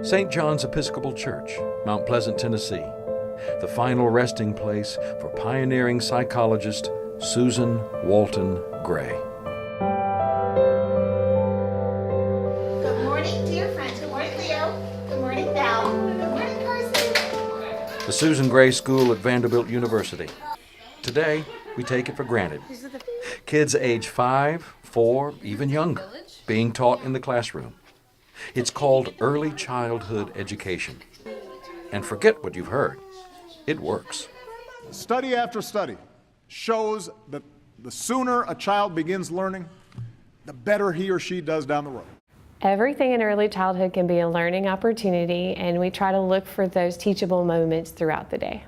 St. John's Episcopal Church, Mount Pleasant, Tennessee, the final resting place for pioneering psychologist Susan Walton Gray. Good morning, dear friends. Good morning, Leo. Good morning, Val. Good morning, Carson. The Susan Gray School at Vanderbilt University. Today, we take it for granted. Kids age 5, 4, even younger, being taught in the classroom. It's called early childhood education. And forget what you've heard. It works. Study after study shows that the sooner a child begins learning, the better he or she does down the road. Everything in early childhood can be a learning opportunity, and we try to look for those teachable moments throughout the day.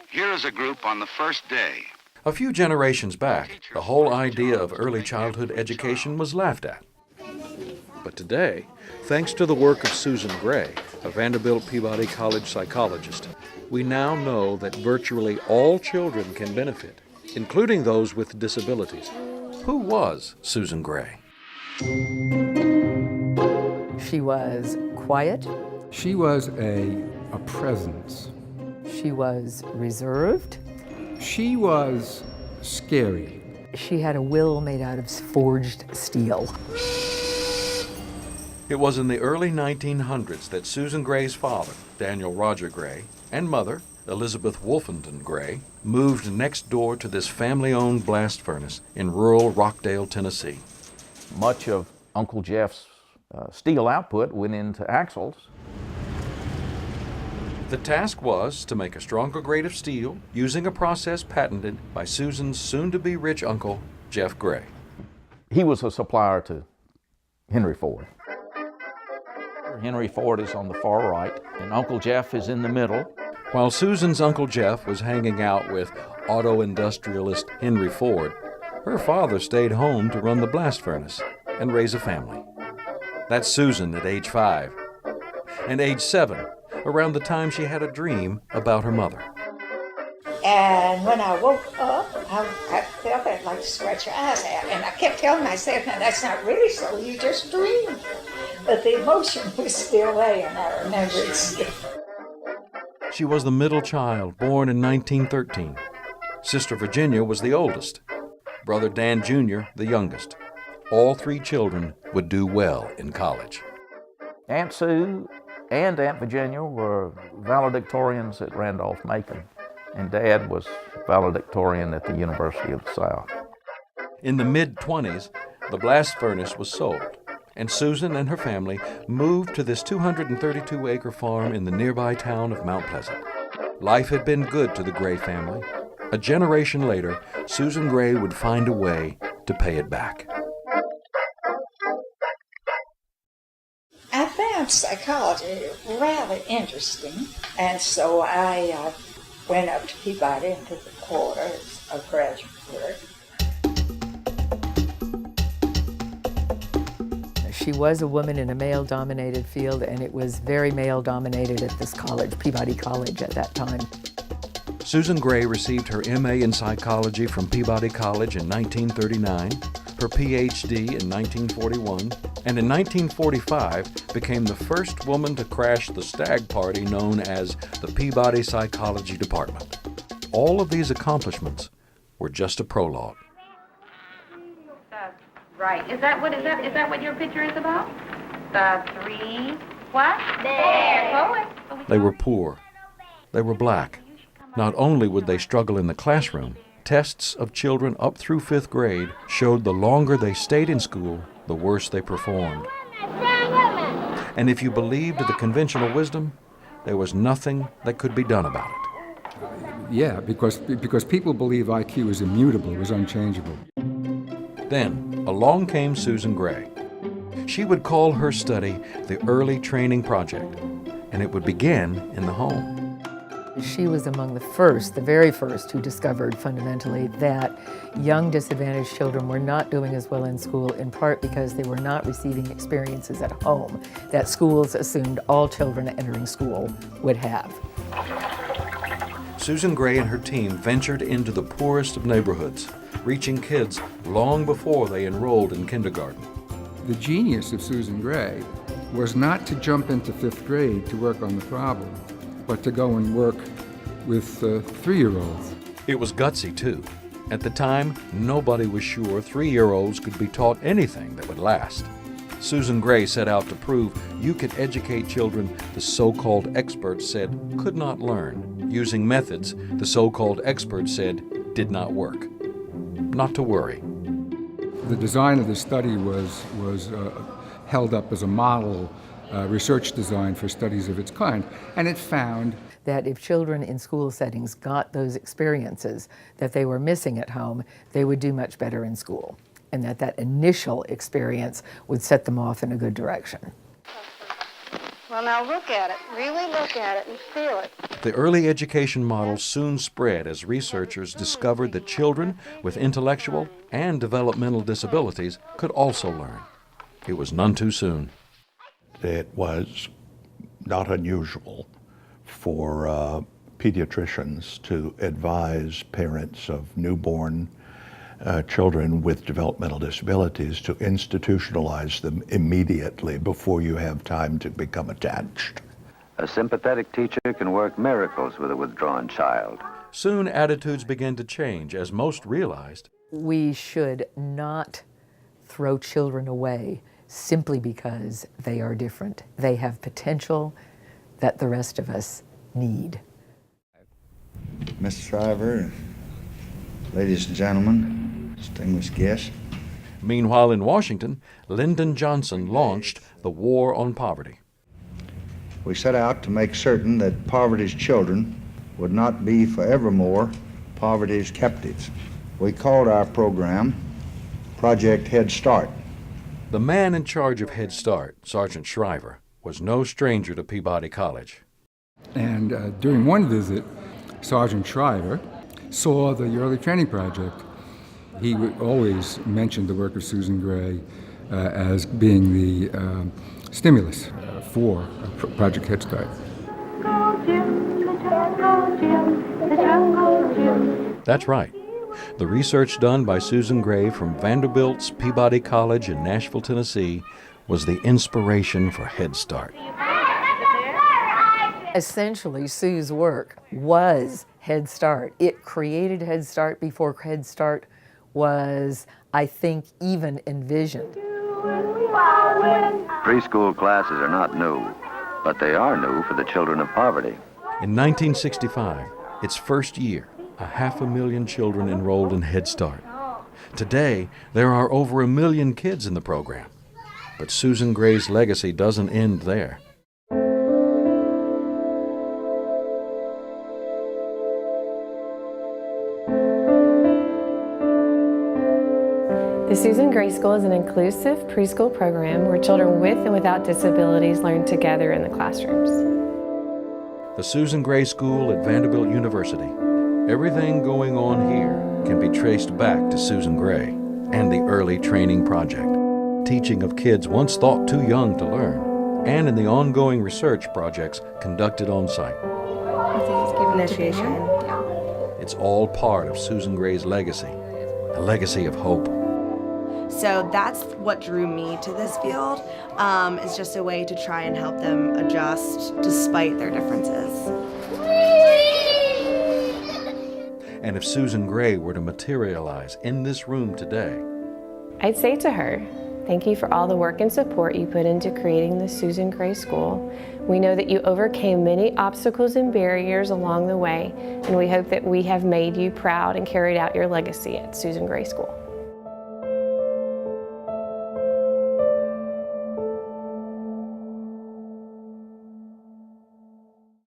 Here is a group on the first day. A few generations back, the whole idea of early childhood education was laughed at. But today, thanks to the work of Susan Gray, a Vanderbilt Peabody College psychologist, we now know that virtually all children can benefit, including those with disabilities. Who was Susan Gray? She was quiet. She was a presence. She was reserved. She was scary. She had a will made out of forged steel. It was in the early 1900s that Susan Gray's father, Daniel Roger Gray, and mother, Elizabeth Wolfenden Gray, moved next door to this family-owned blast furnace in rural Rockdale, Tennessee. Much of Uncle Jeff's steel output went into axles. The task was to make a stronger grade of steel using a process patented by Susan's soon-to-be rich uncle, Jeff Gray. He was a supplier to Henry Ford. Henry Ford is on the far right, and Uncle Jeff is in the middle. While Susan's Uncle Jeff was hanging out with auto industrialist Henry Ford, her father stayed home to run the blast furnace and raise a family. That's Susan at age 5. And age 7, around the time she had a dream about her mother. And when I woke up, I felt it like scratch your eyes out. And I kept telling myself, now that's not really so, you just dreamed. But the emotion was still there, and I remember it still. She was the middle child, born in 1913. Sister Virginia was the oldest. Brother Dan Jr., the youngest. All 3 children would do well in college. Aunt Sue and Aunt Virginia were valedictorians at Randolph-Macon, and Dad was valedictorian at the University of the South. In the mid-20s, the blast furnace was sold, and Susan and her family moved to this 232-acre farm in the nearby town of Mount Pleasant. Life had been good to the Gray family. A generation later, Susan Gray would find a way to pay it back. I found psychology rather interesting, and so I went up to Peabody and took a quarters of graduate work. She was a woman in a male-dominated field, and it was very male-dominated at this college, Peabody College, at that time. Susan Gray received her MA in psychology from Peabody College in 1939, her PhD in 1941, and in 1945 became the first woman to crash the stag party known as the Peabody Psychology Department. All of these accomplishments were just a prologue. Right. Is that what your picture is about? The 3 what? There. They were poor. They were black. Not only would they struggle in the classroom, tests of children up through 5th grade showed the longer they stayed in school, the worse they performed. And if you believed the conventional wisdom, there was nothing that could be done about it. Yeah, because people believe IQ is immutable, is unchangeable. Then, along came Susan Gray. She would call her study the Early Training Project, and it would begin in the home. She was among the very first, who discovered fundamentally that young disadvantaged children were not doing as well in school, in part because they were not receiving experiences at home that schools assumed all children entering school would have. Susan Gray and her team ventured into the poorest of neighborhoods, reaching kids long before they enrolled in kindergarten. The genius of Susan Gray was not to jump into 5th grade to work on the problem, but to go and work with 3-year-olds. It was gutsy, too. At the time, nobody was sure 3-year-olds could be taught anything that would last. Susan Gray set out to prove you could educate children the so-called experts said could not learn, using methods the so-called experts said did not work. Not to worry. The design of the study was held up as a model research design for studies of its kind, and it found that if children in school settings got those experiences that they were missing at home, they would do much better in school, and that initial experience would set them off in a good direction. Well, now look at it. Really look at it and feel it. The early education model soon spread as researchers discovered that children with intellectual and developmental disabilities could also learn. It was none too soon. It was not unusual for pediatricians to advise parents of newborn children with developmental disabilities to institutionalize them immediately before you have time to become attached. A sympathetic teacher can work miracles with a withdrawn child. Soon attitudes began to change as most realized We should not throw children away simply because they are different. They have potential that the rest of us need. Mr. Shriver, ladies and gentlemen, distinguished guests. Meanwhile, in Washington, Lyndon Johnson launched the War on Poverty. We set out to make certain that poverty's children would not be forevermore poverty's captives. We called our program Project Head Start. The man in charge of Head Start, Sergeant Shriver, was no stranger to Peabody College. And during one visit, Sergeant Shriver saw the early training project. He always mentioned the work of Susan Gray as being the stimulus for Project Head Start. Go Jim, the jungle Jim, the jungle Jim. That's right. The research done by Susan Gray from Vanderbilt's Peabody College in Nashville, Tennessee, was the inspiration for Head Start. Essentially, Sue's work was Head Start. It created Head Start before Head Start was, I think, even envisioned. Preschool classes are not new, but they are new for the children of poverty. In 1965, its first year, 500,000 children enrolled in Head Start. Today, there are over 1 million kids in the program. But Susan Gray's legacy doesn't end there. The Susan Gray School is an inclusive preschool program where children with and without disabilities learn together in the classrooms. The Susan Gray School at Vanderbilt University. Everything going on here can be traced back to Susan Gray and the early training project, teaching of kids once thought too young to learn, and in the ongoing research projects conducted on site. Initiation. It's all part of Susan Gray's legacy, a legacy of hope. So that's what drew me to this field, is just a way to try and help them adjust despite their differences. And if Susan Gray were to materialize in this room today, I'd say to her, thank you for all the work and support you put into creating the Susan Gray School. We know that you overcame many obstacles and barriers along the way, and we hope that we have made you proud and carried out your legacy at Susan Gray School.